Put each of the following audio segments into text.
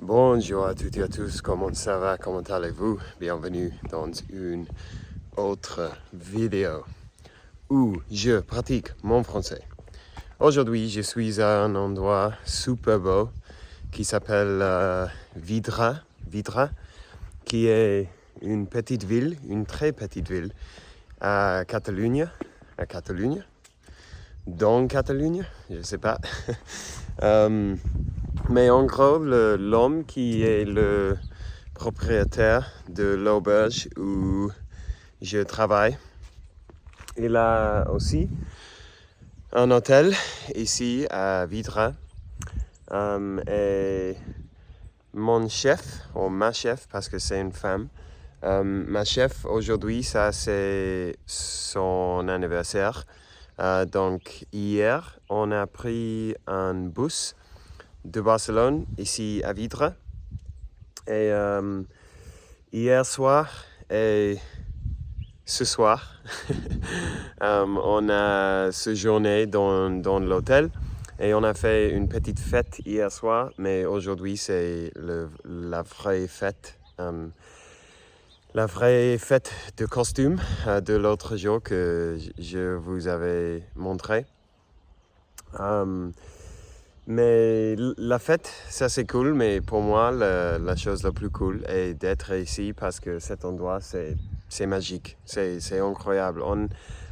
Bonjour à toutes et à tous, comment ça va, comment allez-vous? Bienvenue dans une autre vidéo où je pratique mon français. Aujourd'hui, je suis à un endroit super beau qui s'appelle Vidra, qui est une petite ville, une très petite ville à Catalogne, dans Catalogne, je ne sais pas. Mais en gros, l'homme qui est le propriétaire de l'auberge où je travaille, il a aussi un hôtel ici à Vidra. Et mon chef, ou ma chef, parce que c'est une femme, ma chef aujourd'hui, ça c'est son anniversaire. Donc hier, on a pris un bus de Barcelone, ici à Vidra. Et hier soir et ce soir, on a séjourné dans l'hôtel et on a fait une petite fête hier soir, mais aujourd'hui c'est la vraie fête. La vraie fête de costume de l'autre jour que je vous avais montré. Mais la fête, ça c'est cool, mais pour moi, la chose la plus cool est d'être ici parce que cet endroit, c'est magique, c'est incroyable.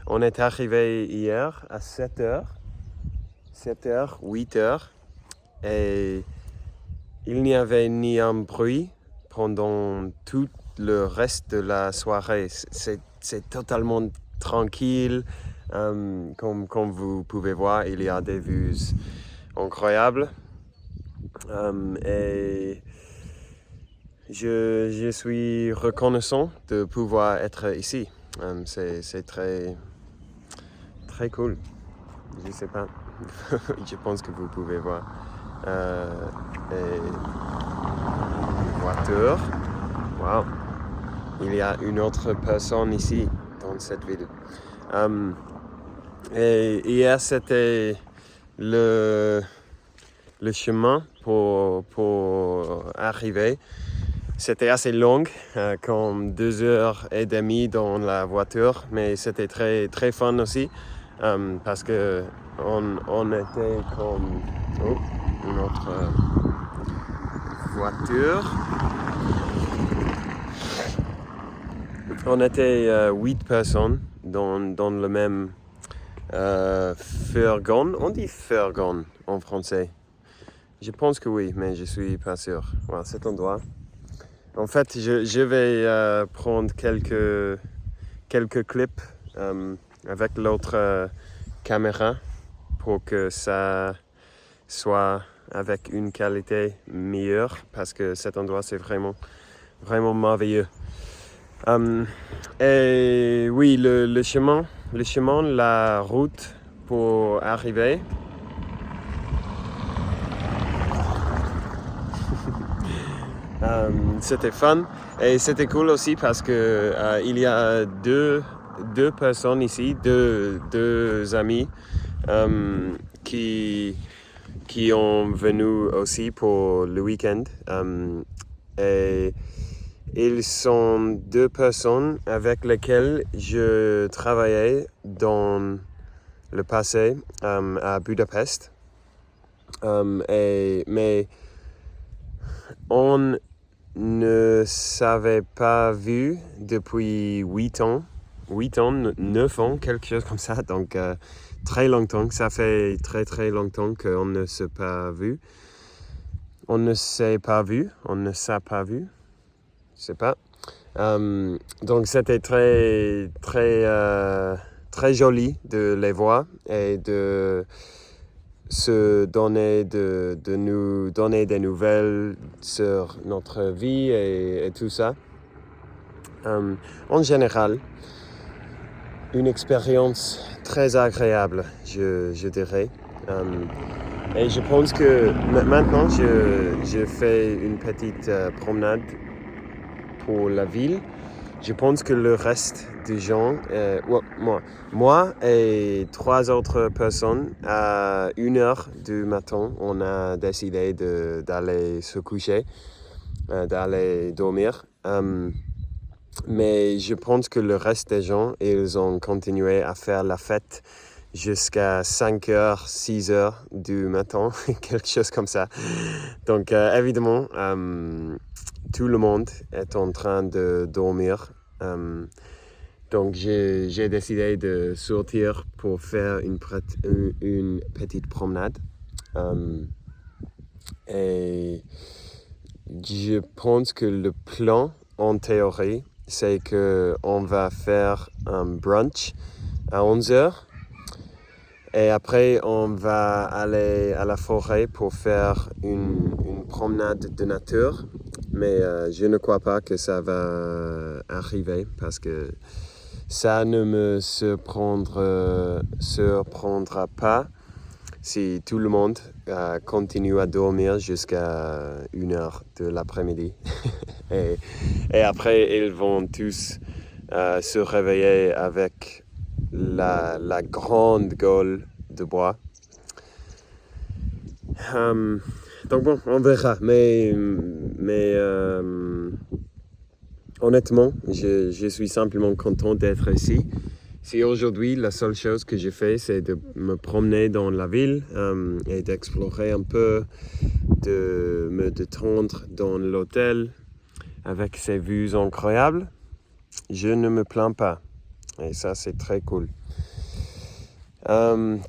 On est arrivé hier à 7h, 8h, et il n'y avait ni un bruit pendant tout le reste de la soirée. C'est totalement tranquille, comme vous pouvez voir, il y a des vues incroyable, et je suis reconnaissant de pouvoir être ici. C'est très cool. Je sais pas. Je pense que vous pouvez voir. Et une voiture. Wow. Il y a une autre personne ici dans cette ville. Et hier c'était le chemin pour arriver. C'était assez long, comme 2h30 dans la voiture, mais c'était très fun aussi, parce que on était comme une autre voiture. On était 8 personnes dans le même fourgon. On dit fourgon en français. Je pense que oui, mais je suis pas sûr. Voilà, cet endroit. En fait, je vais prendre quelques clips avec l'autre caméra pour que ça soit avec une qualité meilleure, parce que cet endroit c'est vraiment merveilleux. Et oui, le chemin, la route pour arriver. C'était fun et c'était cool aussi parce que il y a deux personnes ici, deux amis qui ont venu aussi pour le week-end, et ils sont deux personnes avec lesquelles je travaillais dans le passé à Budapest, mais on ne s'avait pas vu depuis 8 ans, 9 ans, quelque chose comme ça, donc très longtemps, ça fait très longtemps qu'on ne s'est pas vu. On ne s'est pas vu, je sais pas. Donc c'était très joli de les voir et de se donner, de nous donner des nouvelles sur notre vie et tout ça. En général, une expérience très agréable, je dirais. Et je pense que maintenant, je fais une petite promenade pour la ville. Je pense que le reste de gens, moi et 3 autres personnes, à 1h du matin, on a décidé d'aller se coucher, d'aller dormir. Mais je pense que le reste des gens, ils ont continué à faire la fête jusqu'à 5h, 6h du matin, quelque chose comme ça. Donc évidemment, tout le monde est en train de dormir. Donc j'ai décidé de sortir pour faire une petite promenade. Et je pense que le plan, en théorie, c'est qu'on va faire un brunch à 11h. Et après, on va aller à la forêt pour faire une promenade de nature. Mais je ne crois pas que ça va arriver parce que ça ne me surprendra pas si tout le monde continue à dormir jusqu'à 1h de l'après-midi. et après, ils vont tous se réveiller avec la grande gueule de bois. Donc bon, on verra. Mais honnêtement, je suis simplement content d'être ici. Si aujourd'hui, la seule chose que j'ai fait, c'est de me promener dans la ville et d'explorer un peu, de me détendre dans l'hôtel avec ses vues incroyables, je ne me plains pas. Et ça, c'est très cool.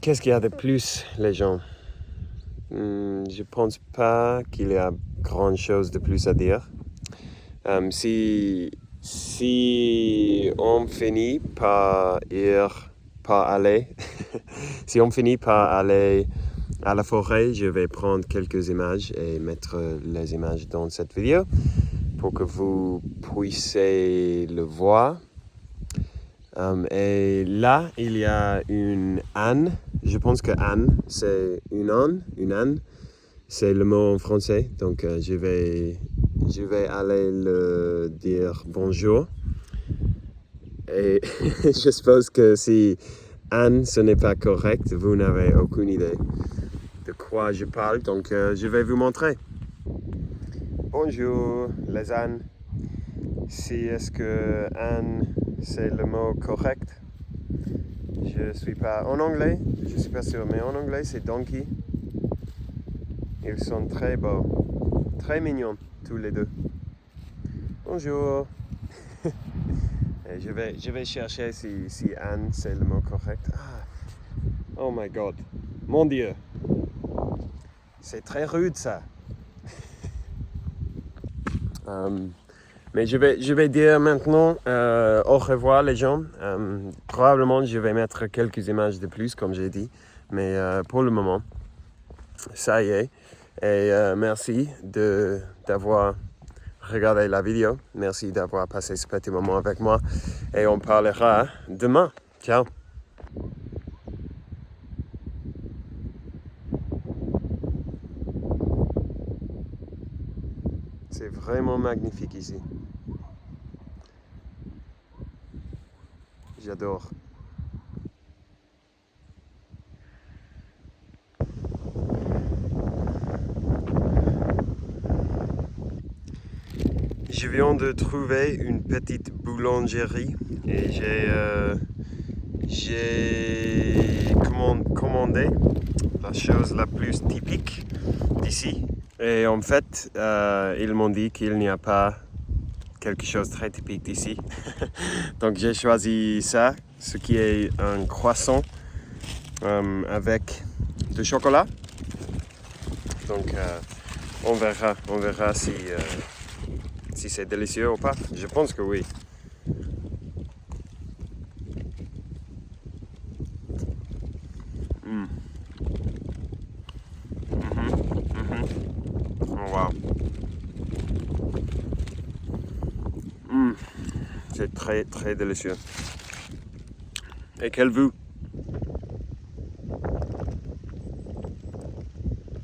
Qu'est-ce qu'il y a de plus, les gens? Je pense pas qu'il y a grand chose de plus à dire. Si on finit par aller, si on finit par aller à la forêt, je vais prendre quelques images et mettre les images dans cette vidéo pour que vous puissiez le voir. Et là, il y a une âne. Je pense que âne, c'est une âne. C'est le mot en français. Donc, je vais aller le dire bonjour. Et je suppose que si âne, ce n'est pas correct, vous n'avez aucune idée de quoi je parle. Donc, je vais vous montrer. Bonjour, les ânes. Est-ce que âne, c'est le mot correct? Je suis pas en anglais, je suis pas sûr, mais en anglais c'est donkey. Ils sont très beaux, très mignons tous les deux. Bonjour. Et je vais chercher si âne c'est le mot correct. Ah. Oh my god, mon Dieu, c'est très rude ça. Mais je vais dire maintenant au revoir les gens. Probablement je vais mettre quelques images de plus comme j'ai dit. Mais pour le moment, ça y est. Et merci d'avoir regardé la vidéo. Merci d'avoir passé ce petit moment avec moi. Et on parlera demain. Ciao. C'est vraiment magnifique ici. J'adore. Je viens de trouver une petite boulangerie et j'ai commandé la chose la plus typique d'ici. Et en fait, ils m'ont dit qu'il n'y a pas quelque chose de très typique d'ici. Donc j'ai choisi ça, ce qui est un croissant avec du chocolat. Donc on verra si c'est délicieux ou pas. Je pense que oui. Oh, wow. C'est très très délicieux. Et quel vue?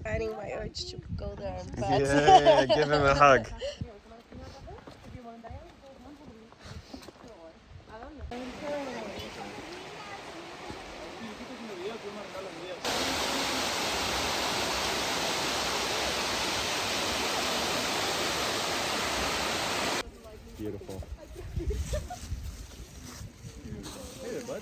Fighting my urge to go there and Yeah, give him a hug. Beautiful. Hey there, bud.